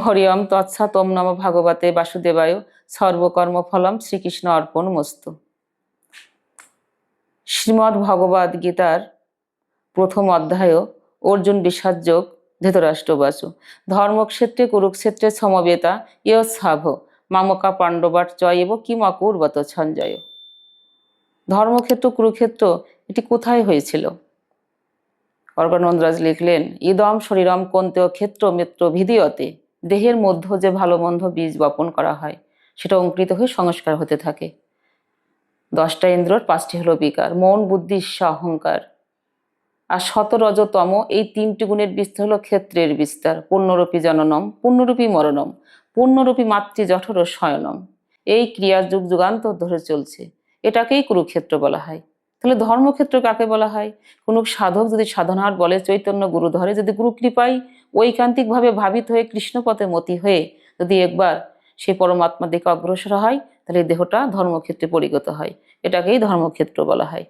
হরি ওম তৎসৎ। ওম নমো ভাগবতে বাসুদেবায়। সর্বকর্মফলম শ্রীকৃষ্ণ অর্পণমস্তু। শ্রীমদ্ ভগবদ গীতার প্রথম অধ্যায়। অর্জুন বিষাদযোগ। ধৃতরাষ্ট্রবাসু। ধর্মক্ষেত্রে কুরুক্ষেত্রে সমবেতা ইয়ৎসাভ মামকা পাণ্ডবাট জয় কিম অকুর্বত সঞ্জয়। ধর্মক্ষেত্র কুরুক্ষেত্র এটি কোথায় হয়েছিল? অর্গানন্দরাজ লিখলেন, ইদম শরীরম কন্তেয় ক্ষেত্র মিত্র ভিদিয়তে। দেহের মধ্য যে ভালো মন্দ বীজ বপন করা হয় সেটা অঙ্কুরিত হয়ে সংস্কার হতে থাকে। 10টা ইন্দ্রর 5টি হলো বিকার, মন বুদ্ধি ঈর্ষা অহংকার। আর শতরজতম এই 3টি গুণের বিস্তার হলো ক্ষেত্রের বিস্তার। পুণ্যরূপী জননম পুণ্যরূপী মরণম পুণ্যরূপী মাতৃ জঠর শয়নম। এই ক্রিয়া যুগ যুগান্তর ধরে চলছে, এটাকেই কুরুক্ষেত্র বলা হয়। তাহলে ধর্মক্ষেত্র কাকে বলা হয়? কোনো সাধক যদি সাধনার বলে চৈতন্য গুরু ধরে, যদি গুরু কৃপায় ঐকান্তিকভাবে ভাবিত হয়ে কৃষ্ণপথে মতি হয়ে যদি একবার সেই পরমাত্মার দিকে অগ্রসর হয়, তাহলে দেহটা ধর্মক্ষেত্রে পরিণত হয়। এটাকেই ধর্মক্ষেত্র বলা হয়।